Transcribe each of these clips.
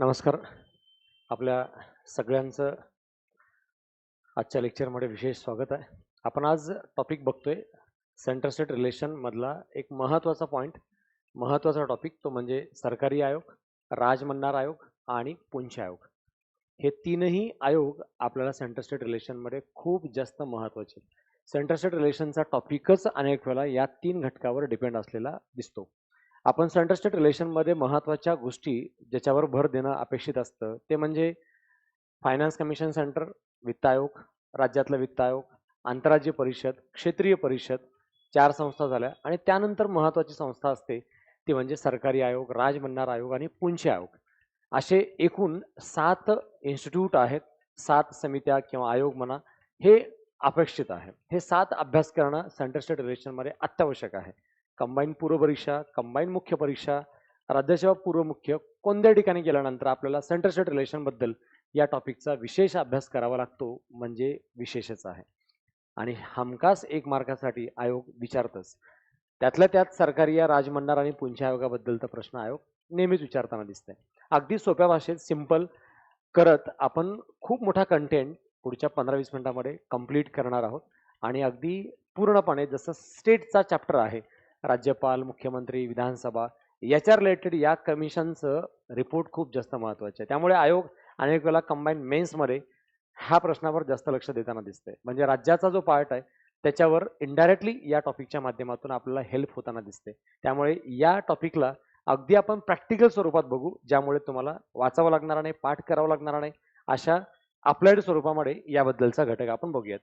नमस्कार. आपल्या सगळ्यांचं आजच्या लेक्चरमध्ये विशेष स्वागत आहे. आपण आज टॉपिक बघतोय सेंटर स्टेट रिलेशन मधला एक महत्त्वाचा पॉईंट, महत्त्वाचा टॉपिक तो म्हणजे सरकारी आयोग, राजमन्नार आयोग आणि पुंछ आयोग. हे तीनही आयोग आपल्याला सेंटर स्टेट रिलेशनमध्ये खूप जास्त महत्त्वाचे. सेंटर स्टेट रिलेशनचा टॉपिकच अनेक वेळा या तीन घटकावर डिपेंड असलेला दिसतो. आपण सेंटर स्टेट रिलेशनमध्ये महत्त्वाच्या गोष्टी ज्याच्यावर भर देणं अपेक्षित असतं ते म्हणजे फायनान्स कमिशन सेंटर, वित्त आयोग, राज्यातला वित्त आयोग, आंतरराज्य परिषद, क्षेत्रीय परिषद, चार संस्था झाल्या आणि त्यानंतर महत्त्वाची संस्था असते ती म्हणजे सरकारी आयोग, राजमन्नार आयोग आणि पुंछ आयोग. असे एकूण 7 इन्स्टिट्यूट आहेत, 7 समित्या किंवा आयोग म्हणा, हे अपेक्षित आहे. हे 7 अभ्यास करणं सेंटर स्टेट रिलेशनमध्ये अत्यावश्यक आहे. कंबाईन पूर्व परीक्षा, कंबाईन मुख्य परीक्षा, राज्यसेवा पूर्व मुख्य कोणत्या ठिकाणी गेल्यानंतर आपल्याला सेंटर स्टेट रिलेशनबद्दल या टॉपिकचा विशेष अभ्यास करावा लागतो म्हणजे विशेषच आहे. आणि हमखास 1 मार्कासाठी आयोग विचारतच. त्यातल्या त्यात सरकारी या राजमन्नार आणि पुंछ आयोगाबद्दलचा प्रश्न आयोग नेहमीच विचारताना दिसतंय. अगदी सोप्या भाषेत सिंपल करत आपण खूप मोठा कंटेंट पुढच्या 15-20 मिनिटांमध्ये कंप्लीट करणार आहोत आणि अगदी पूर्णपणे जसं स्टेटचा चॅप्टर आहे, राज्यपाल, मुख्यमंत्री, विधानसभा याच्या रिलेटेड या कमिशनचं रिपोर्ट खूप जास्त महत्त्वाचे आहे. त्यामुळे आयोग अनेक वेळा कंबाईन मेन्समध्ये ह्या प्रश्नावर जास्त लक्ष देताना दिसतंय. म्हणजे राज्याचा जो पार्ट आहे त्याच्यावर इनडायरेक्टली या टॉपिकच्या माध्यमातून आपल्याला हेल्प होताना दिसते. त्यामुळे या टॉपिकला अगदी आपण प्रॅक्टिकल स्वरूपात बघू, ज्यामुळे तुम्हाला वाचावं लागणार नाही, पाठ करावं लागणार नाही. अशा अप्लाइड स्वरूपामध्ये याबद्दलचा घटक आपण बघूयात.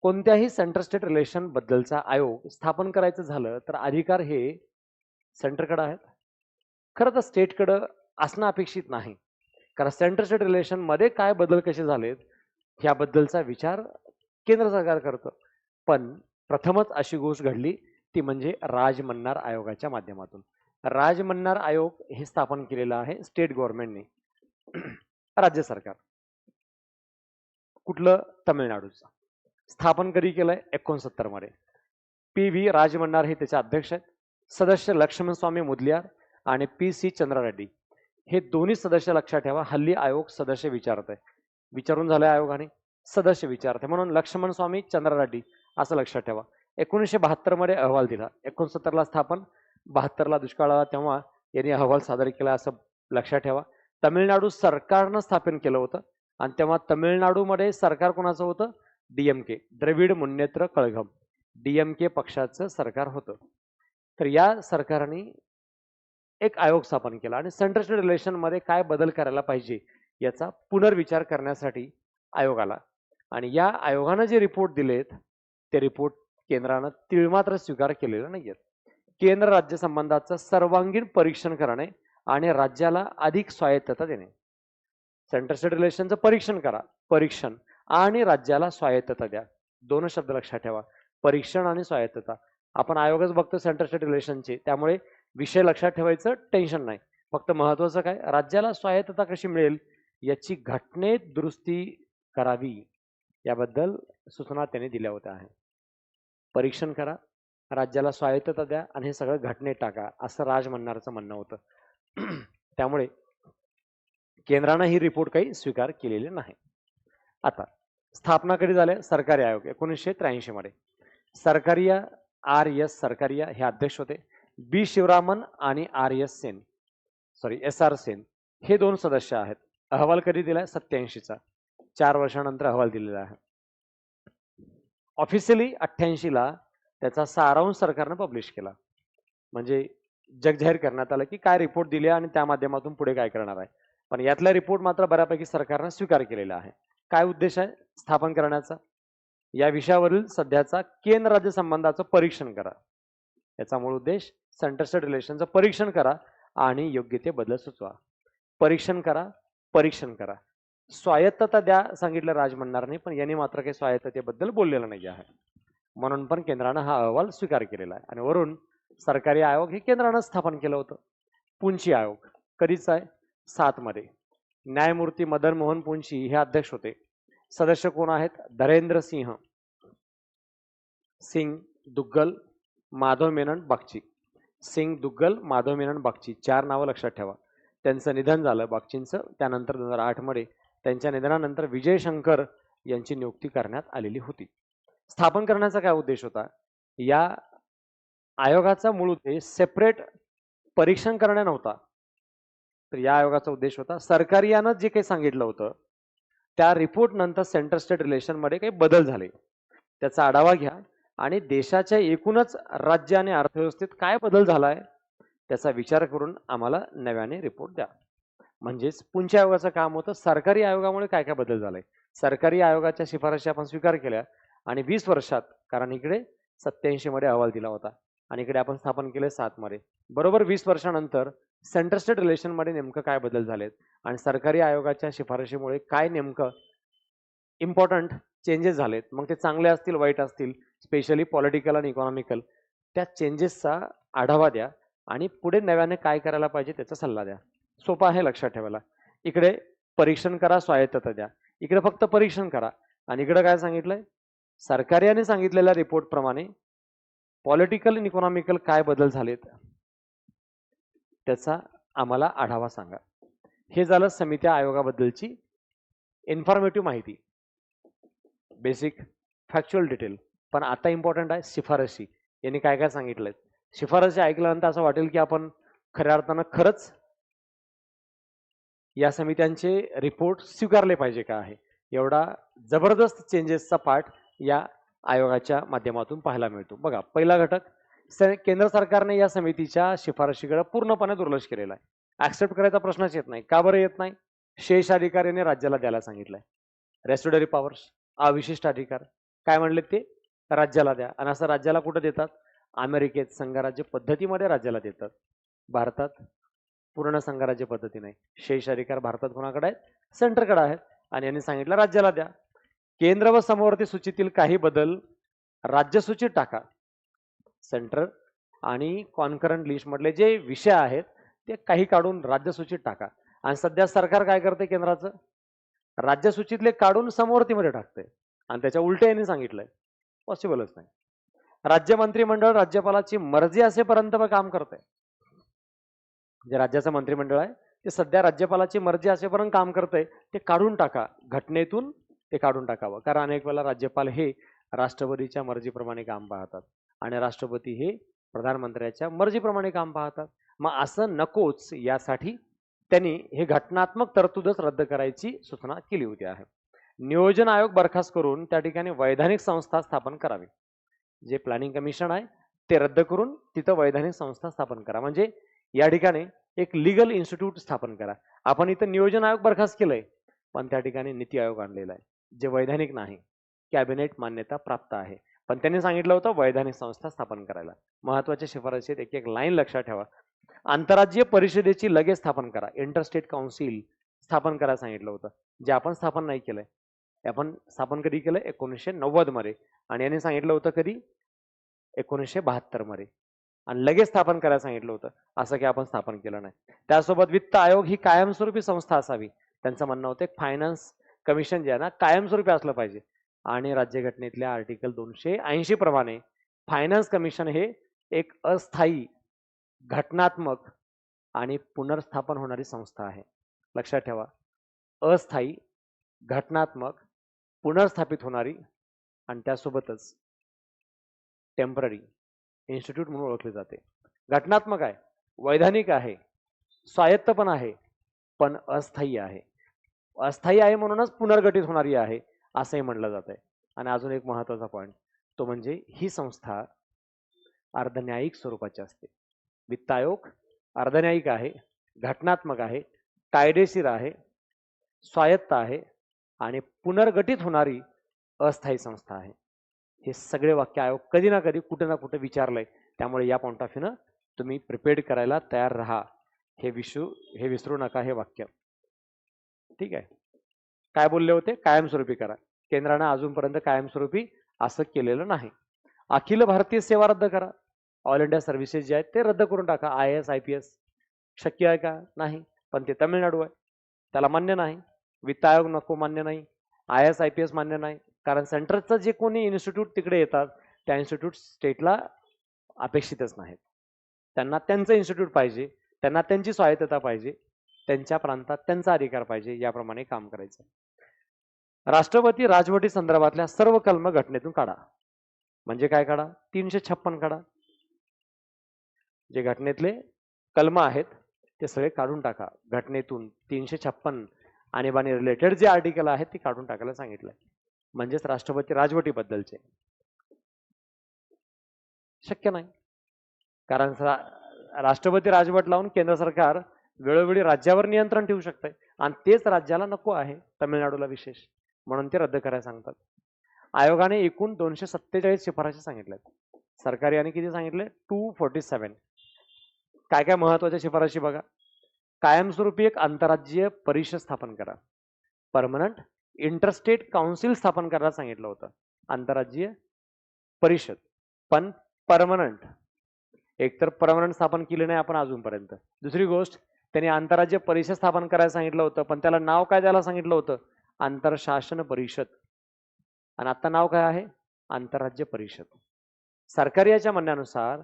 कोणत्याही सेंटर स्टेट रिलेशन बद्दलचा आयोग स्थापन करायचं झालं तर अधिकार हे सेंटरकडे आहेत. खरं तर स्टेटकडं असणं अपेक्षित नाही. कारण सेंटर स्टेट रिलेशन मध्ये काय बदल कसे झालेत ह्याबद्दलचा विचार केंद्र सरकार करतं. पण प्रथमच अशी गोष्ट घडली ती म्हणजे राजमन्नार आयोगाच्या माध्यमातून. राजमन्नार आयोग हे स्थापन केलेलं आहे स्टेट गव्हर्नमेंटने. राज्य सरकार. कुठलं? तामिळनाडूचं. स्थापन कधी केलंय? 69 मध्ये. पी.व्ही. राजमन्नार हे त्याचे अध्यक्ष आहेत. सदस्य लक्ष्मण स्वामी मुदलियार आणि पी.सी. चंद्रा रेड्डी हे दोन्ही सदस्य लक्षात ठेवा. हल्ली आयोग सदस्य विचारत आहे. विचारून झालंय आयोगाने, सदस्य विचारते म्हणून लक्ष्मण स्वामी चंद्रा रेड्डी असं लक्षात ठेवा. 1972 मध्ये अहवाल दिला. 69 ला स्थापन, 72 ला दुष्काळ आला तेव्हा यांनी अहवाल सादर केला असं लक्षात ठेवा. तमिळनाडू सरकारनं स्थापन केलं होतं आणि तेव्हा तमिळनाडूमध्ये सरकार कोणाचं होतं? डीएमके, द्रविड मुन्नेत्र कळघम, डीएमके पक्षाचं सरकार होतं. तर या सरकारने एक आयोग स्थापन केला आणि सेंटर स्टेट रिलेशन मध्ये काय बदल करायला पाहिजे याचा पुनर्विचार करण्यासाठी आयोग आला. आणि या आयोगानं जे रिपोर्ट दिलेत ते रिपोर्ट केंद्रानं तिळमात्र स्वीकार केलेला नाहीयेत. केंद्र राज्य संबंधाचं सर्वांगीण परीक्षण करणे आणि राज्याला अधिक स्वायत्तता देणे. सेंटर स्टेट रिलेशनचं परीक्षण करा, परीक्षण आणि राज्याला स्वायत्तता द्या. दोन शब्द लक्षात ठेवा, परीक्षण आणि स्वायत्तता. आपण आयोगच बघतो सेंटर स्टेट रिलेशनचे, त्यामुळे विषय लक्षात ठेवायचं टेन्शन नाही. फक्त महत्वाचं काय, राज्याला स्वायत्तता कशी मिळेल याची घटनेत दुरुस्ती करावी याबद्दल सूचना त्यांनी दिल्या होत्या. परीक्षण करा, राज्याला स्वायत्तता द्या आणि हे सगळं घटनेत टाका असं राजमन्नारचं म्हणणं होतं. त्यामुळे केंद्रानं ही रिपोर्ट काही स्वीकार केलेले नाही. आता स्थापना कधी झाल्या? सरकारी आयोग 1983 मध्ये. सरकारिया आर.एस. सरकारिया हे अध्यक्ष होते. बी शिवरामन आणि RS. Sen, sorry SR. Sen हे दोन सदस्य आहेत. अहवाल कधी दिलाय? 87 चा. 4 वर्षानंतर अहवाल दिलेला आहे. ऑफिशियली 88 ला त्याचा सारांश सरकारनं पब्लिश केला. म्हणजे जग जाहीर करण्यात आलं की काय रिपोर्ट दिले आणि त्या माध्यमातून पुढे काय करणार आहे. पण यातला रिपोर्ट मात्र बऱ्यापैकी सरकारनं स्वीकार केलेला आहे. काय उद्देश आहे स्थापन करण्याचा? या विषयावरील सध्याचा केंद्र राज्य संबंधाचं परीक्षण करा. याचा मूळ उद्देश सेंटर स्टेट रिलेशनचं परीक्षण करा आणि योग्य ते बदल सुचवा. परीक्षण करा, परीक्षण करा. स्वायत्तता द्या सांगितलं राजमन्नारने, पण यांनी मात्र काही स्वायत्ततेबद्दल बोललेलं नाही आहे. म्हणून पण केंद्रानं हा अहवाल स्वीकार केलेला आहे. आणि वरून सरकारी आयोग हे केंद्रानं स्थापन केलं होतं. पुंची आयोग कधीच आहे? 7 मध्ये. न्यायमूर्ती मदन मोहन पुंची हे अध्यक्ष होते. सदस्य कोण आहेत? धरेंद्र सिंग दुग्गल, माधव मेनन बागची. सिंग दुग्गल, माधव मेनन बागची, 4 नावं लक्षात ठेवा. त्यांचं निधन झालं बागचींचं. त्यानंतर 2008 मध्ये त्यांच्या निधनानंतर विजय शंकर यांची नियुक्ती करण्यात आलेली होती. स्थापन करण्याचा काय उद्देश होता? या आयोगाचा मूळ उद्देश सेपरेट परीक्षण करणे नव्हता. तर या आयोगाचा उद्देश होता सरकारी यानं जे काही सांगितलं होतं त्या रिपोर्ट नंतर सेंटर स्टेट रिलेशन मध्ये काही बदल झाले त्याचा आढावा घ्या आणि देशाच्या एकूणच राज्य आणि अर्थव्यवस्थेत काय बदल झालाय त्याचा विचार करून आम्हाला नव्याने रिपोर्ट द्या. म्हणजेच पुंच्या आयोगाचं काम होतं सरकारी आयोगामुळे काय काय बदल झालाय. सरकारी आयोगाच्या शिफारशी आपण स्वीकार केल्या आणि 20 वर्षात, कारण इकडे 87 मध्ये अहवाल दिला होता आणि इकडे आपण स्थापन केले 7 मध्ये, बरोबर 20 वर्षानंतर सेंटर स्टेट रिलेशन मध्ये नेमकं काय बदल झालेत आणि सरकारी आयोगाच्या शिफारशीमुळे काय नेमकं इम्पॉर्टंट चेंजेस झालेत, मग ते चांगले असतील वाईट असतील, स्पेशली पॉलिटिकल आणि इकॉनॉमिकल, त्या चेंजेसचा आढावा द्या आणि पुढे नव्याने काय करायला पाहिजे त्याचा सल्ला द्या. सोपा आहे लक्षात ठेवायला. इकडे परीक्षण करा, स्वायत्तता द्या. इकडे फक्त परीक्षण करा आणि इकडे काय सांगितलंय, सरकार्याने सांगितलेल्या रिपोर्ट प्रमाणे पॉलिटिकल आणि इकॉनॉमिकल काय बदल झालेत त्याचा आम्हाला आढावा सांगा. हे झालं समिती आयोगाबद्दलची इन्फॉर्मेटिव्ह माहिती, बेसिक फॅक्च्युअल डिटेल. पण आता इम्पॉर्टंट आहे शिफारशी. यांनी काय काय सांगितलंय. शिफारशी ऐकल्यानंतर असं वाटेल की आपण खऱ्या अर्थानं खरंच या समित्यांचे रिपोर्ट स्वीकारले पाहिजे का आहे. एवढा जबरदस्त चेंजेसचा पार्ट या आयोगाच्या माध्यमातून पाहायला मिळतो. बघा, पहिला घटक, केंद्र सरकारने या समितीच्या शिफारशीकडे पूर्णपणे दुर्लक्ष केलेला आहे. ऍक्सेप्ट करायचा प्रश्नच येत नाही. का बरं येत नाही? शेष अधिकाऱ्याने राज्याला द्यायला सांगितलंय. रेस्टोडरी पॉवर्स, अविशिष्ट अधिकार काय म्हणले ते राज्याला द्या. आणि असं राज्याला कुठं देतात? अमेरिकेत संघराज्य पद्धतीमध्ये राज्याला देतात. भारतात पूर्ण संघराज्य पद्धती नाही. शेष अधिकार भारतात कोणाकडे आहेत? सेंटरकडे आहेत. आणि यांनी सांगितलं राज्याला द्या. केंद्र व समवर्ती सूचीतील काही बदल राज्य सूचीत टाका. सेंटर आणि कॉन्करंट लिस्ट मधले जे विषय आहेत ते काही काढून राज्य सूचीत टाका. आणि सध्या सरकार काय करते, केंद्राचं राज्य सूचीतले काढून समवर्तीमध्ये टाकते आणि त्याच्या उलटे यांनी सांगितलंय. पॉसिबलच नाही. राज्य मंत्रिमंडळ राज्यपालाची मर्जी असेपर्यंत काम करते. जे राज्याचं मंत्रिमंडळ आहे ते सध्या राज्यपालाची मर्जी असेपर्यंत काम करतंय. ते काढून टाका, घटनेतून ते काढून टाकावं. कारण अनेक वेळेला राज्यपाल हे राष्ट्रपतीच्या मर्जीप्रमाणे काम पाहतात आणि राष्ट्रपती हे प्रधानमंत्र्याच्या मर्जीप्रमाणे काम पाहतात. मग असं नकोच, यासाठी त्यांनी हे घटनात्मक तरतूदच रद्द करायची सूचना केली होती आहे. नियोजन आयोग बरखास्त करून त्या ठिकाणी वैधानिक संस्था स्थापन करावी. जे प्लॅनिंग कमिशन आहे ते रद्द करून तिथं वैधानिक संस्था स्थापन करा. म्हणजे या ठिकाणी एक लीगल इन्स्टिट्यूट स्थापन करा. आपण इथं नियोजन आयोग बरखास्त केलंय, पण त्या ठिकाणी नीती आयोग आणलेला आहे जे वैधानिक नाही, कॅबिनेट मान्यता प्राप्त आहे, पण त्यांनी सांगितलं होतं वैधानिक संस्था स्थापन करायला. महत्वाच्या शिफारशीत एक एक लाईन लक्षात ठेवा. आंतरराज्यीय परिषदेची लगेच स्थापन करा. इंटरस्टेट काउन्सिल स्थापन करायला सांगितलं होतं, जे आपण स्थापन नाही केलंय. आपण स्थापन कधी केलं? 1990 मध्ये. आणि यांनी सांगितलं होतं कधी? 1972 मध्ये. आणि लगेच स्थापन करायला सांगितलं होतं. असं की आपण स्थापन केलं नाही. त्यासोबत वित्त आयोग ही कायमस्वरूपी संस्था असावी. त्यांचं म्हणणं होतं फायनान्स कमिशन जे आहे ना कायमस्वरूपी असलं पाहिजे. आणि राज्यघटनेतल्या आर्टिकल 280 प्रमाणे फायनान्स कमिशन हे एक अस्थायी, घटनात्मक आणि पुनर्स्थापन होणारी संस्था आहे. लक्षात ठेवा, अस्थायी, घटनात्मक, पुनर्स्थापित होणारी आणि त्यासोबतच टेम्पररी इन्स्टिट्यूट म्हणून ओळखले जाते. घटनात्मक आहे, वैधानिक आहे, स्वायत्त पण आहे, पण अस्थायी आहे. अस्थायी आहे म्हणूनच पुनर्गठित होणारी आहे असंही म्हणलं जात आहे. आणि अजून एक महत्वाचा पॉईंट, तो म्हणजे ही संस्था अर्धन्यायिक स्वरूपाची असते. वित्त आयोग अर्धन्यायिक आहे, घटनात्मक आहे, कायदेशीर आहे, स्वायत्त आहे आणि पुनर्गठित होणारी अस्थायी संस्था आहे. हे सगळे वाक्य आयोग कधी ना कधी कुठे ना कुठे विचारलंय. त्यामुळे या पॉइंट ऑफ व्ह्यूनं तुम्ही प्रिपेअर्ड करायला तयार राहा. हे विसरू नका हे वाक्य. ठीक आहे. काय बोलले होते? कायमस्वरूपी करा. केंद्रानं अजूनपर्यंत कायमस्वरूपी असं केलेलं नाही. अखिल भारतीय सेवा रद्द करा. ऑल इंडिया सर्व्हिसेस जे आहेत ते रद्द करून टाका. IAS IPS शक्य आहे का? नाही. पण ते तामिळनाडू आहे, त्याला मान्य नाही. वित्त आयोग नको, मान्य नाही. IAS IPS मान्य नाही. कारण सेंटरचं जे कोणी इन्स्टिट्यूट तिकडे येतात त्या इन्स्टिट्यूट स्टेटला अपेक्षितच नाहीत. त्यांना त्यांचं इन्स्टिट्यूट पाहिजे, त्यांना त्यांची स्वायत्तता पाहिजे. त्यांच्या प्रांतात त्यांचा अधिकार पाहिजे, याप्रमाणे काम करायचं. राष्ट्रपती राजवटी संदर्भातल्या सर्व कलम घटनेतून काढा. म्हणजे काय काढा? 356 काढा. जे घटनेतले कलम आहेत ते सगळे काढून टाका घटनेतून. 356 आणीबाणी रिलेटेड जे आर्टिकल आहेत ते काढून टाकायला सांगितलंय. म्हणजेच राष्ट्रपती राजवटीबद्दलचे. शक्य नाही, कारण राष्ट्रपती राजवट लावून केंद्र सरकार वेळोवेळी राज्यावर नियंत्रण ठेवू शकतंय आणि तेच राज्याला नको आहे, तमिळनाडूला विशेष, म्हणून ते रद्द करायला सांगतात. आयोगाने एकूण 247 शिफारशी सांगितल्यात. सरकारी आणि किती सांगितले? 247. काय काय महत्वाच्या शिफारशी बघा. कायमस्वरूपी एक आंतरराज्यीय परिषद स्थापन करा. परमनंट इंटरस्टेट काउन्सिल स्थापन करायला सांगितलं होतं. आंतरराज्यीय परिषद पण परमनंट. एकतर परमनंट स्थापन केली नाही आपण अजूनपर्यंत. दुसरी गोष्ट, त्यांनी आंतरराज्य परिषद स्थापन करायला सांगितलं होतं, पण त्याला नाव काय द्यायला सांगितलं होतं? आंतरशासन परिषद. आणि आता नाव काय आहे? आंतरराज्य परिषद. सरकारी याच्या म्हणण्यानुसार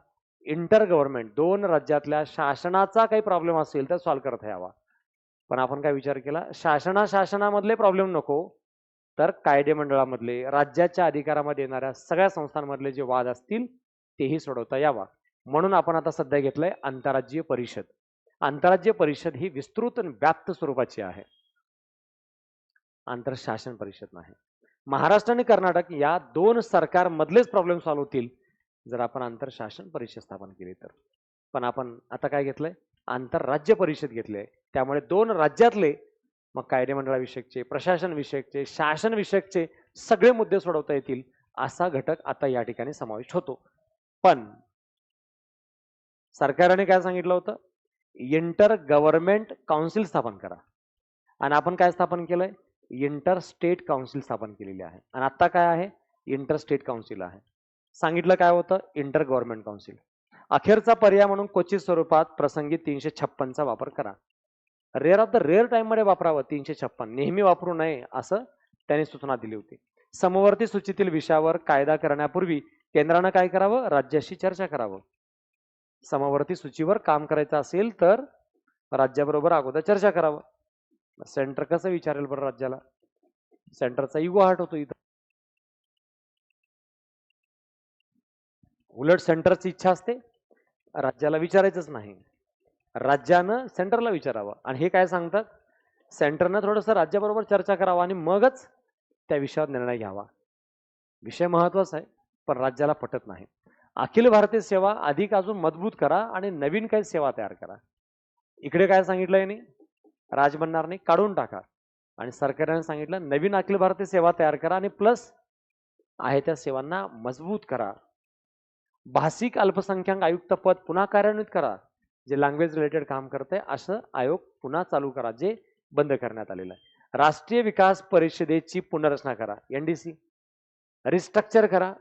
इंटर गव्हर्नमेंट, दोन राज्यातल्या शासनाचा काही प्रॉब्लेम असेल तर सॉल्व्ह करता यावा. पण आपण काय विचार केला? शासनामधले प्रॉब्लेम नको, तर कायदे मंडळामधले, राज्याच्या अधिकारामध्ये येणाऱ्या सगळ्या संस्थांमधले जे वाद असतील तेही सोडवता यावा. म्हणून आपण आता सध्या घेतलंय आंतरराज्यीय परिषद. आंतरराज्य परिषद ही विस्तृत आणि व्याप्त स्वरूपाची आहे, आंतरशासन परिषद नाही. महाराष्ट्र आणि कर्नाटक या दोन सरकारमधलेच प्रॉब्लेम सॉल्व्ह होतील जर आपण आंतरशासन परिषद स्थापन केली तर. पण आपण आता काय घेतलंय? आंतरराज्य परिषद घेतले. त्यामुळे दोन राज्यातले मग कायदे मंडळाविषयकचे, प्रशासन विषयकचे, शासन विषयकचे सगळे मुद्दे सोडवता येतील असा घटक आता या ठिकाणी समाविष्ट होतो. पण सरकारने काय सांगितलं होतं? इंटर गव्हर्नमेंट काउन्सिल स्थापन करा. आणि आपण काय स्थापन केलंय? इंटर स्टेट काउन्सिल स्थापन केलेली आहे. आणि आता काय आहे? इंटर स्टेट काउन्सिल आहे. सांगितलं काय होतं? Inter government council. अखेरचा पर्याय म्हणून क्वचित स्वरूपात प्रसंगी 356चा वापर करा. Rare of the rare time मध्ये वापरावं 356, नेहमी वापरू नये असं त्यांनी सूचना दिली होती. समवर्ती सूचीतील विषयावर कायदा करण्यापूर्वी केंद्रानं काय करावं? राज्याशी चर्चा करावं. समवर्ती सूचीवर काम करायचं असेल तर राज्याबरोबर अगोदर चर्चा करावं. सेंटर कसं विचारेल बरं राज्याला? सेंटरचा इगो हार्ट होतो इथं. उलट सेंटरची इच्छा असते राज्याला विचारायचंच नाही, राज्यानं सेंटरला विचारावं. आणि हे काय सांगतात? सेंटरनं थोडंसं राज्याबरोबर चर्चा करावं आणि मगच त्या विषयावर निर्णय घ्यावा. विषय महत्वाचा आहे पण राज्याला पटत नाही. अखिल भारतीय सेवा अधिक अजून मजबूत करा आणि नवीन काही सेवा तयार करा. इकडे काय सांगितलं यांनी? राजभंडारने काढून टाका. आणि सरकारने सांगितलं नवीन अखिल भारतीय सेवा तयार करा आणि प्लस आहे त्या सेवांना मजबूत करा. भाषिक अल्पसंख्याक आयुक्त पद पुन्हा कार्यान्वित करा. जे लँग्वेज रिलेटेड काम करते असं आयोग पुन्हा चालू करा, जे बंद करण्यात आलेलं आहे. राष्ट्रीय विकास परिषदेची पुनर्रचना करा, एनडीसी. रिस्ट्रक्चर करा,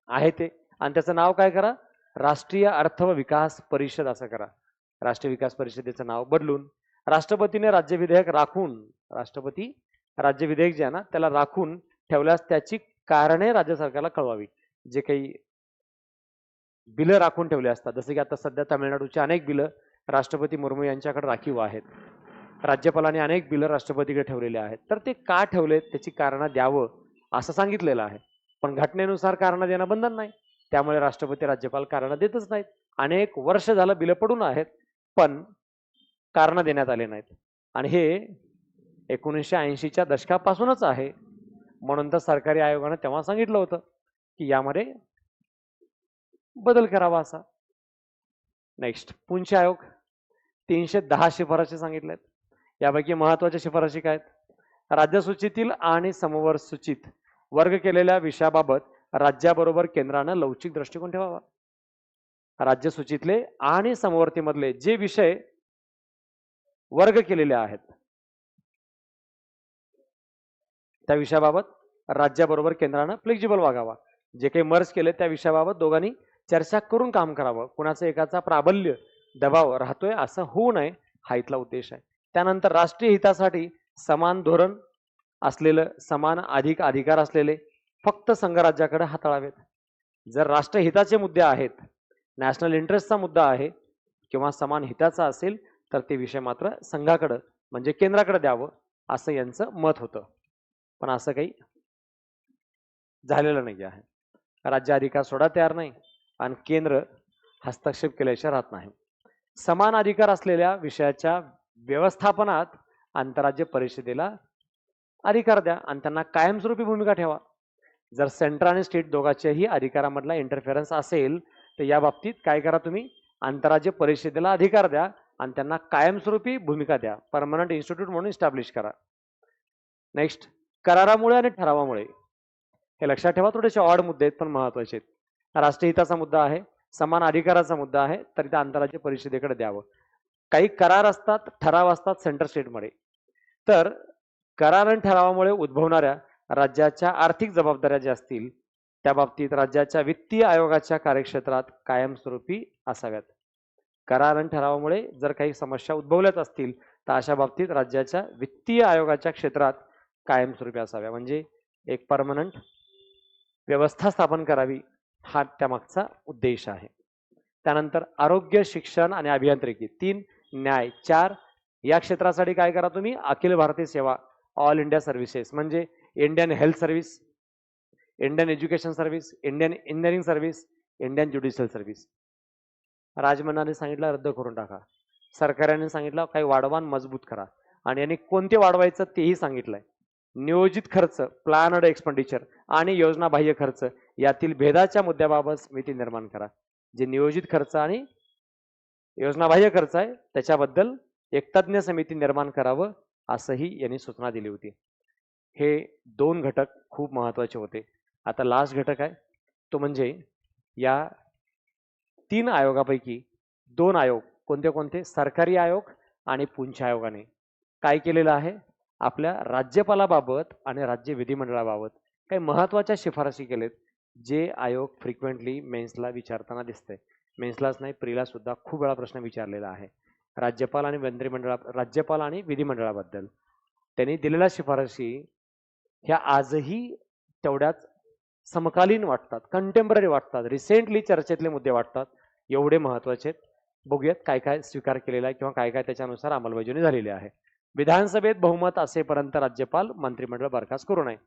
आहे ते, आणि त्याचं नाव काय करा? राष्ट्रीय अर्थ व विकास परिषद असं करा. राष्ट्रीय विकास परिषदेचं नाव बदलून राष्ट्रपतीने राज्य विधेयक राखून, राष्ट्रपती राज्य विधेयक जे आहे ना त्याला राखून ठेवल्यास त्याची कारणे राज्य सरकारला कळवावी. जे काही बिलं राखून ठेवले असतात, जसं की आता सध्या तामिळनाडूची अनेक बिलं राष्ट्रपती मुर्मू यांच्याकडे राखीव आहेत, राज्यपालांनी अनेक बिलं राष्ट्रपतीकडे ठेवलेले आहेत, तर ते का ठेवलेत त्याची कारणं द्यावं असं सांगितलेलं आहे. पण घटनेनुसार कारणं देणं बंधन नाही, त्यामुळे राष्ट्रपती राज्यपाल कारणं देतच नाहीत. अनेक वर्ष झालं बिलं पडून आहेत पण कारणं देण्यात आले नाहीत. आणि हे 1980च्या दशकापासूनच आहे. म्हणून तर सरकारी आयोगानं तेव्हा सांगितलं होतं की यामध्ये बदल करावा असा. नेक्स्ट, पुंछ आयोग 310 शिफारशी सांगितल्यात. यापैकी महत्वाच्या शिफारशी काय आहेत? राज्यसूचीतील आणि समवर सूचित वर्ग केलेल्या विषयाबाबत राज्याबरोबर केंद्रानं लवचिक दृष्टिकोन ठेवावा. राज्यसूचीतले आणि समवर्तीमधले जे विषय वर्ग केलेले आहेत त्या विषयाबाबत राज्याबरोबर केंद्रानं फ्लेक्झिबल वागावा. जे काही मर्ज केले त्या विषयाबाबत दोघांनी चर्चा करून काम करावं. कुणाचं एकाचा प्राबल्य दबाव राहतोय असं होऊ नये, हा इथला उद्देश आहे. त्यानंतर राष्ट्रीय हितासाठी समान धोरण असलेलं, समान अधिकार असलेले फक्त संघराज्याकडे हाताळावेत. जर राष्ट्रहिताचे मुद्दे आहेत, नॅशनल इंटरेस्टचा मुद्दा आहे किंवा समान हिताचा असेल तर ते विषय मात्र संघाकडं म्हणजे केंद्राकडे द्यावं असं यांचं मत होतं. पण असं काही झालेलं नाही आहे. राज्य अधिकार सोडा तयार नाही आणि केंद्र हस्तक्षेप केल्याशिवाय राहत नाही. समान अधिकार असलेल्या विषयाच्या व्यवस्थापनात आंतरराज्य परिषदेला अधिकार द्या आणि त्यांना कायमस्वरूपी भूमिका ठेवा. जर सेंटर आणि स्टेट दोघांच्याही अधिकारामधला इंटरफेरन्स असेल तर या बाबतीत काय करा, तुम्ही आंतरराज्य परिषदेला अधिकार द्या आणि त्यांना कायमस्वरूपी भूमिका द्या, परमनंट इन्स्टिट्यूट म्हणून इस्टॅब्लिश करा. नेक्स्ट, करारामुळे आणि ठरावामुळे, हे लक्षात ठेवा, थोडेसे ऑड मुद्दे आहेत पण महत्वाचे आहेत. राष्ट्रीय हिताचा मुद्दा आहे, समान अधिकाराचा मुद्दा आहे, तरी त्या आंतरराज्य परिषदेकडे द्यावं. काही करार असतात, ठराव असतात सेंटर स्टेटमध्ये. तर करार आणि ठरावामुळे उद्भवणाऱ्या राज्याच्या आर्थिक जबाबदाऱ्या ज्या असतील त्या बाबतीत राज्याच्या वित्तीय आयोगाच्या कार्यक्षेत्रात कायमस्वरूपी असाव्यात. करार आणि ठरावामुळे जर काही समस्या उद्भवल्याच असतील तर अशा बाबतीत राज्याच्या वित्तीय आयोगाच्या क्षेत्रात कायमस्वरूपी असाव्या, म्हणजे एक परमनंट व्यवस्था स्थापन करावी, हा त्यामागचा उद्देश आहे. त्यानंतर आरोग्य, शिक्षण आणि अभियांत्रिकी 3, न्याय 4, या क्षेत्रासाठी काय करा, तुम्ही अखिल भारतीय सेवा, ऑल इंडिया सर्व्हिसेस, म्हणजे Indian health service, Indian education service, Indian engineering service, Indian judicial service. राजमनाने सांगितलं रद्द करून टाका, सरकारने सांगितलं काही वाढवा मजबूत करा, आणि यांनी कोणते वाढवायचं तेही सांगितलंय. नियोजित खर्च, प्लॅनड एक्सपेंडिचर आणि योजना बाह्य खर्च यातील भेदाच्या मुद्द्याबाबत समिती निर्माण करा. जे नियोजित खर्च आणि योजना बाह्य खर्च आहे त्याच्याबद्दल एक तज्ञ समिती निर्माण करावं असंही यांनी सूचना दिली होती. हे 2 घटक खूप महत्वाचे होते. आता लास्ट घटक आहे तो म्हणजे या 3 आयोगापैकी 2 आयोग कोणते कोणते, सरकारी आयोग आणि पुंछ आयोगाने काय केलेलं आहे, आपल्या राज्यपालाबाबत आणि राज्य विधिमंडळाबाबत काही महत्वाच्या शिफारशी केलेत, जे आयोग फ्रिक्वेंटली मेन्सला विचारताना दिसतंय. मेन्सलाच नाही, प्रीला सुद्धा खूप वेळा प्रश्न विचारलेला आहे राज्यपाल आणि राज्यपाल आणि विधिमंडळाबद्दल. त्यांनी दिलेल्या शिफारशी ह्या आजही तेवढ्याच समकालीन वाटतात, कंटेम्पररी वाटतात, रिसेंटली चर्चेतले मुद्दे वाटतात, एवढे महत्वाचे आहेत. बघूयात काय काय स्वीकार केलेला आहे किंवा काय काय त्याच्यानुसार अंमलबजावणी झालेली आहे. विधानसभेत बहुमत असेपर्यंत राज्यपाल मंत्रिमंडळ बरखास्त करू नये.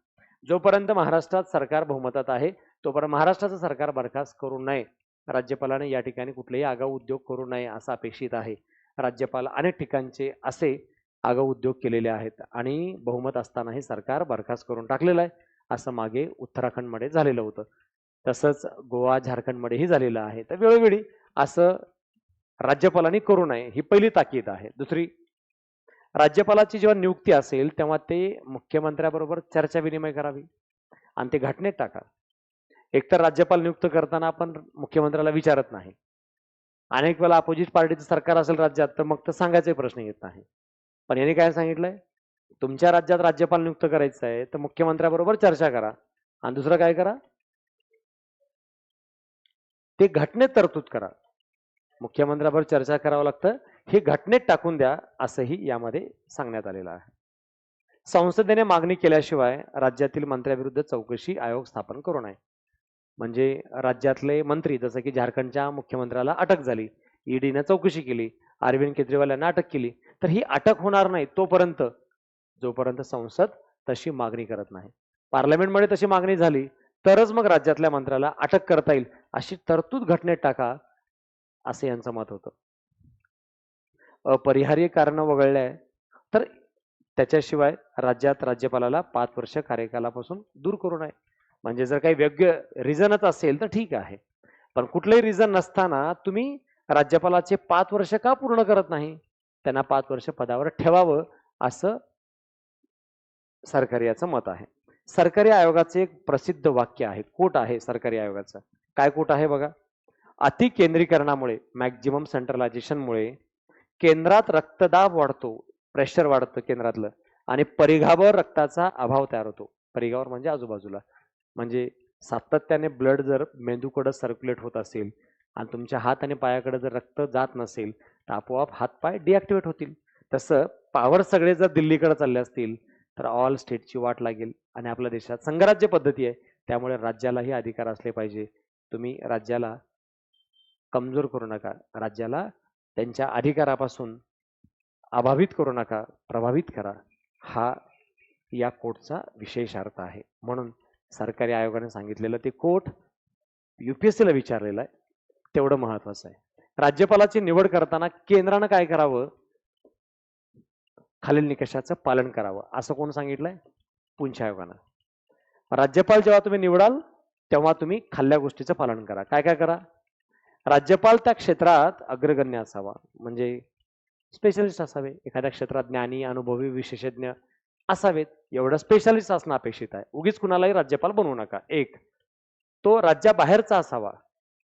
जोपर्यंत महाराष्ट्रात सरकार बहुमतात आहे तोपर्यंत महाराष्ट्राचं सरकार बरखास्त करू नये. राज्यपालाने या ठिकाणी कुठलेही आगाऊ उद्योग करू नये असं अपेक्षित आहे. राज्यपाल अनेक ठिकाणचे असे आगाऊ उद्योग केलेले आहेत आणि बहुमत असतानाही सरकार बरखास्त करून टाकलेलं आहे. असं मागे उत्तराखंडमध्ये झालेलं होतं, तसंच गोवा, झारखंडमध्येही झालेलं आहे. तर वेळोवेळी असं राज्यपालांनी करू नये, ही पहिली ताकीद आहे. दुसरी, राज्यपालाची जेव्हा नियुक्ती असेल तेव्हा ते मुख्यमंत्र्याबरोबर चर्चा विनिमय करावी आणि ते घटनेत टाका. एकतर राज्यपाल नियुक्त करताना आपण मुख्यमंत्र्याला विचारत नाही, अनेक वेळा अपोजिट पार्टीचं सरकार असेल राज्यात तर मग तर सांगायचे प्रश्न येत नाही. पण यांनी काय सांगितलंय, तुमच्या राज्यात राज्यपाल नियुक्त करायचं आहे तर मुख्यमंत्र्याबरोबर चर्चा करा आणि दुसरं काय करा, ते घटनेत तरतूद करा. मुख्यमंत्र्याबरोबर चर्चा करावं लागतं, हे घटनेत टाकून द्या असंही यामध्ये सांगण्यात आलेलं आहे. संसदेने मागणी केल्याशिवाय राज्यातील मंत्र्याविरुद्ध चौकशी आयोग स्थापन करू नये. म्हणजे राज्यातले मंत्री, जसं की झारखंडच्या मुख्यमंत्र्याला अटक झाली, ईडीने चौकशी केली, अरविंद केजरीवाल यांना अटक केली, तर ही अटक होणार नाही तोपर्यंत जोपर्यंत संसद तशी मागणी करत नाही. पार्लमेंटमध्ये तशी मागणी झाली तरच मग राज्यातल्या मंत्र्याला अटक करता येईल अशी तरतूद घटनेत टाका, असं यांचं मत होतं. अपरिहार्य कारण वगळल्या तर त्याच्याशिवाय राज्यात राज्यपालाला 5 वर्ष कार्यकालापासून दूर करू नये. म्हणजे जर काही वेगळं रिझनच असेल तर ठीक आहे, पण कुठलंही रिझन नसताना तुम्ही राज्यपालाचे 5 वर्ष का पूर्ण करत नाही, त्यांना 5 वर्ष पदावर ठेवावं असं सरकारी याचं मत आहे. सरकारी आयोगाचे एक प्रसिद्ध वाक्य आहे, कोट आहे सरकारी आयोगाचं. काय कोट आहे बघा, अति केंद्रीकरणामुळे, मॅक्झिमम सेंट्रलायझेशनमुळे केंद्रात रक्तदाब वाढतो, प्रेशर वाढतं केंद्रातलं, आणि परिघावर रक्ताचा अभाव तयार होतो. परिघावर म्हणजे आजूबाजूला, म्हणजे सातत्याने ब्लड जर मेंदूकडे सर्क्युलेट होत असेल आणि तुमच्या हात आणि पायाकडे जर रक्त जात नसेल तर आपोआप हातपाय डिॲक्टिवेट होतील. तसं पॉवर सगळे जर दिल्लीकडे चालले असतील तर ऑल स्टेटची वाट लागेल. आणि आपल्या देशात संघराज्य पद्धती आहे, त्यामुळे राज्यालाही अधिकार असले पाहिजे. तुम्ही राज्याला कमजोर करू नका, राज्याला त्यांच्या अधिकारापासून अभावित करू नका, प्रभावित करा, हा या कोटचा विशेष अर्थ आहे. म्हणून सरकारी आयोगाने सांगितलेलं ते कोट UPSCला विचारलेलं आहे, तेवढं महत्वाचं आहे. राज्यपालाची निवड करताना केंद्रानं काय करावं, खालील निकषाचं पालन करावं, असं कोण सांगितलंय, पुंछ आयोगानं. राज्यपाल जेव्हा तुम्ही निवडाल तेव्हा तुम्ही खाल्ल्या गोष्टीचं पालन करा. काय काय करा, राज्यपाल त्या क्षेत्रात अग्रगण्य असावा, म्हणजे स्पेशलिस्ट असावे, एखाद्या क्षेत्रात ज्ञानी, अनुभवी, विशेषज्ञ असावेत, एवढं स्पेशलिस्ट असणं अपेक्षित आहे. उगीच कुणालाही राज्यपाल बनवू नका. एक, तो राज्याबाहेरचा असावा,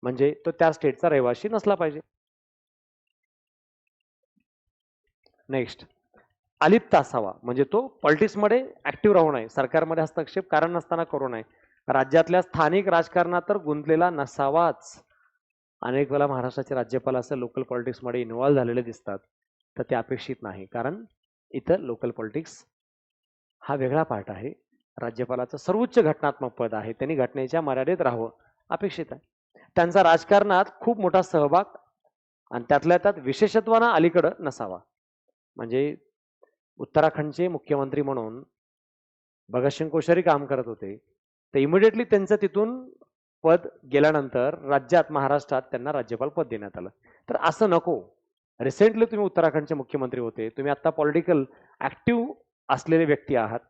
म्हणजे तो त्या स्टेटचा रहिवासी नसला पाहिजे. नेक्स्ट, अलिप्त असावा, म्हणजे तो पॉलिटिक्समध्ये ऍक्टिव्ह राहू नये, सरकारमध्ये हस्तक्षेप कारण नसताना करू नये, राज्यातल्या स्थानिक राजकारणात तर गुंतलेला नसावाच. अनेक वेळा महाराष्ट्राचे राज्यपाल असं लोकल पॉलिटिक्समध्ये इन्व्हॉल्व्ह झालेले दिसतात, तर ते अपेक्षित नाही, कारण इथं लोकल पॉलिटिक्स हा वेगळा पार्ट आहे. राज्यपालाचं सर्वोच्च घटनात्मक पद आहे, त्यांनी घटनेच्या मर्यादेत राहावं अपेक्षित आहे. त्यांचा राजकारणात खूप मोठा सहभाग आणि त्यातल्या त्यात विशेषत्वाना अलीकडं नसावा. म्हणजे उत्तराखंडचे मुख्यमंत्री म्हणून भगतसिंग कोश्यारी काम करत होते, तर इमिडिएटली त्यांचं तिथून पद गेल्यानंतर राज्यात महाराष्ट्रात त्यांना राज्यपाल पद देण्यात आलं. तर असं नको. रिसेंटली तुम्ही उत्तराखंडचे मुख्यमंत्री होते, तुम्ही आता पॉलिटिकल ऍक्टिव्ह असलेले व्यक्ती आहात,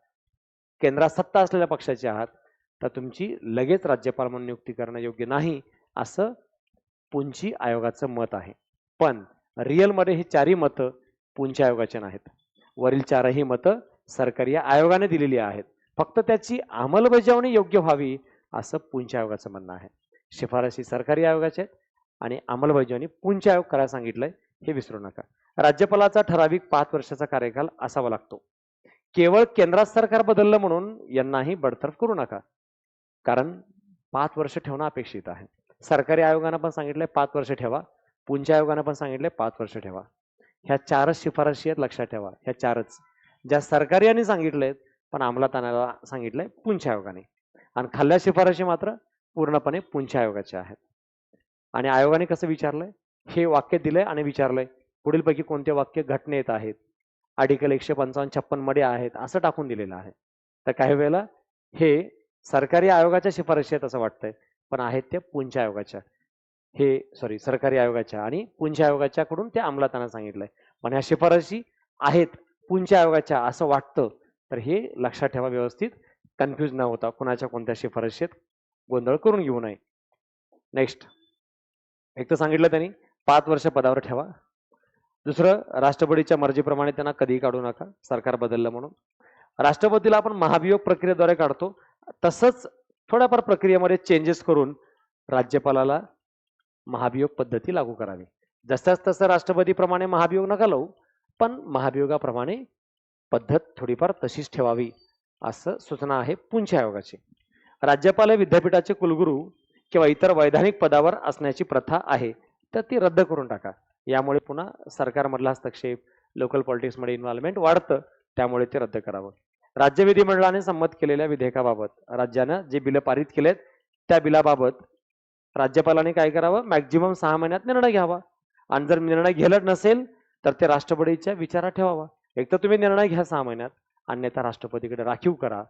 केंद्रात सत्ता असलेल्या पक्षाचे आहात, तर तुमची लगेच राज्यपाल म्हणून नियुक्ती करणं योग्य नाही, असं पुंची आयोगाचं मत आहे. पण रिअलमध्ये ही चारही मतं पुंची आयोगाचे नाहीत. वरील चारही मतं सरकारी आयोगाने दिलेली आहेत, फक्त त्याची अंमलबजावणी योग्य व्हावी असं पुंच आयोगाचं म्हणणं आहे. शिफारसी सरकारी आयोगाचे आणि अंमलबजावणी पुंच आयोग करायला सांगितलंय, हे विसरू नका. राज्यपालाचा ठराविक 5 वर्षाचा कार्यकाल असावा लागतो. केवळ केंद्रात सरकार बदललं म्हणून यांनाही बडतर्फ करू नका, कारण 5 वर्ष ठेवणं अपेक्षित आहे. सरकारी आयोगानं पण सांगितलंय 5 वर्ष ठेवा, पुंच आयोगानं पण सांगितलंय 5 वर्ष ठेवा. ह्या चारच शिफारशी आहेत, लक्षात ठेवा. ह्या चारच ज्या सरकारी यांनी सांगितलेत, पण अंमलात आणायला सांगितलंय पुंछ आयोगाने, आणि खाल्ल्या शिफारशी मात्र पूर्णपणे पुंछ आयोगाच्या आहेत. आणि आयोगाने कसं विचारलंय, हे वाक्य दिलंय आणि विचारलंय पुढीलपैकी कोणते वाक्य घटनेत आहेत, आर्टिकल 155-56 मध्ये आहेत, असं टाकून दिलेलं आहे. तर काही वेळेला हे सरकारी आयोगाच्या शिफारशी आहेत असं वाटतंय, पण आहेत ते पुंछ आयोगाच्या, सरकारी आयोगाच्या आणि पुंछ आयोगाच्या कडून ते अंमलात आणायला सांगितलंय. पण ह्या शिफारशी आहेत पुंछ आयोगाच्या असं वाटतं, तर हे लक्षात ठेवा व्यवस्थित, कन्फ्यूज न होता कुणाच्या कोणत्या शिफारशीत गोंधळ करून घेऊ नये. नेक्स्ट, एक तर सांगितलं त्यांनी 5 वर्ष पदावर ठेवा. दुसरं, राष्ट्रपतीच्या मर्जीप्रमाणे त्यांना कधीही काढू नका, सरकार बदललं म्हणून. राष्ट्रपतीला आपण महाभियोग प्रक्रियेद्वारे काढतो, तसंच थोड्याफार प्रक्रियेमध्ये चेंजेस करून राज्यपालाला महाभियोग पद्धती लागू करावी. जसंच तसं राष्ट्रपतीप्रमाणे महाभियोग नका लावू, पण महाभियोगाप्रमाणे पद्धत थोडीफार तशीच ठेवावी, असं सूचना आहे पुंछ आयोगाची. राज्यपाल हे विद्यापीठाचे कुलगुरू किंवा इतर वैधानिक पदावर असण्याची प्रथा आहे, तर ती रद्द करून टाका. यामुळे पुन्हा सरकारमधला हस्तक्षेप, लोकल पॉलिटिक्समध्ये इन्व्हॉल्वमेंट वाढतं, त्यामुळे ते रद्द करावं. राज्य विधिमंडळाने संमत केलेल्या विधेयकाबाबत, राज्यानं जे बिलं पारित केलेत त्या बिलाबाबत राज्यपालाने काय करावं, मॅक्झिमम 6 महिन्यात निर्णय घ्यावा. आणि जर निर्णय घेलं नसेल तर ते राष्ट्रपतीच्या विचारात ठेवावा. एक तर तुम्ही निर्णय घ्या 6 महिन्यात, अन्यथा राष्ट्रपतीकडे राखीव करा,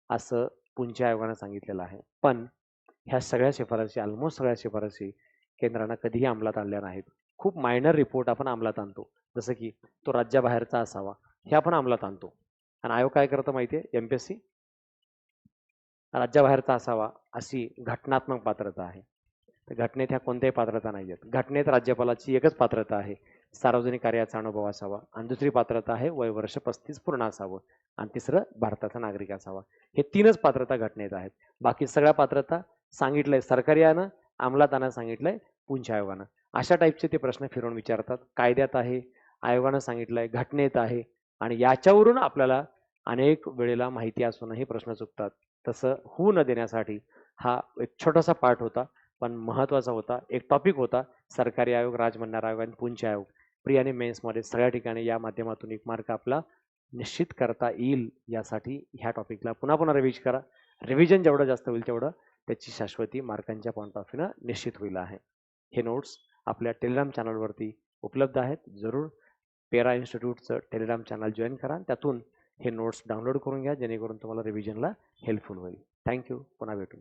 असं पुंछ आयोगाने सांगितलेलं आहे. पण ह्या सगळ्या शिफारशी, ऑलमोस्ट सगळ्या शिफारशी केंद्रानं कधीही अंमलात आणल्या नाहीत. खूप मायनर रिपोर्ट आपण अंमलात आणतो, जसं की तो राज्याबाहेरचा असावा, हे आपण अंमलात आणतो. आणि आयोग काय करतो माहितीये, MPSC राज्याबाहेरचा असावा अशी घटनात्मक पात्रता आहे. घटनेत ह्या कोणत्याही पात्रता नाही आहेत. घटनेत राज्यपालाची एकच पात्रता आहे, सार्वजनिक कार्याचा अनुभव असावा, आणि दुसरी पात्रता आहे वय वर्ष 35 पूर्ण असावं, आणि तिसरं भारताचा नागरिक असावा. हे 3च पात्रता घटनेत आहेत. बाकी सगळ्या पात्रता सांगितलंय सरकारी यानं, अंमलात आणायला सांगितलंय पुंछ आयोगानं. अशा टाईपचे ते प्रश्न फिरवून विचारतात. कायद्यात आहे, आयोगानं सांगितलंय, घटनेत आहे, आणि याच्यावरून आपल्याला अनेक वेळेला माहिती असूनही प्रश्न चुकतात. तसं होऊ न देण्यासाठी हा एक छोटासा पार्ट होता, पण महत्वाचा होता. एक टॉपिक होता, सरकारी आयोग, राजमंडार आयोग आणि पुंछ आयोग. प्री आणि मेन्समध्ये सगळ्या ठिकाणी या माध्यमातून एक मार्क आपला निश्चित करता येईल, यासाठी ह्या टॉपिकला पुन्हा पुन्हा रिव्हिज करा. रिव्हिजन जेवढं जास्त होईल तेवढं त्याची शाश्वती मार्कांच्या पॉईंट ऑफ व्ह्यूनं निश्चित होईल आहे. हे नोट्स आपल्या टेलिग्राम चॅनलवरती उपलब्ध आहेत, जरूर पेरा इन्स्टिट्यूटचं टेलिग्राम चॅनल जॉईन करा. त्यातून हे नोट्स डाउनलोड करून घ्या जेणेकरून तुम्हाला रिव्हिजनला हेल्पफुल होईल. थँक्यू. पुन्हा भेटू.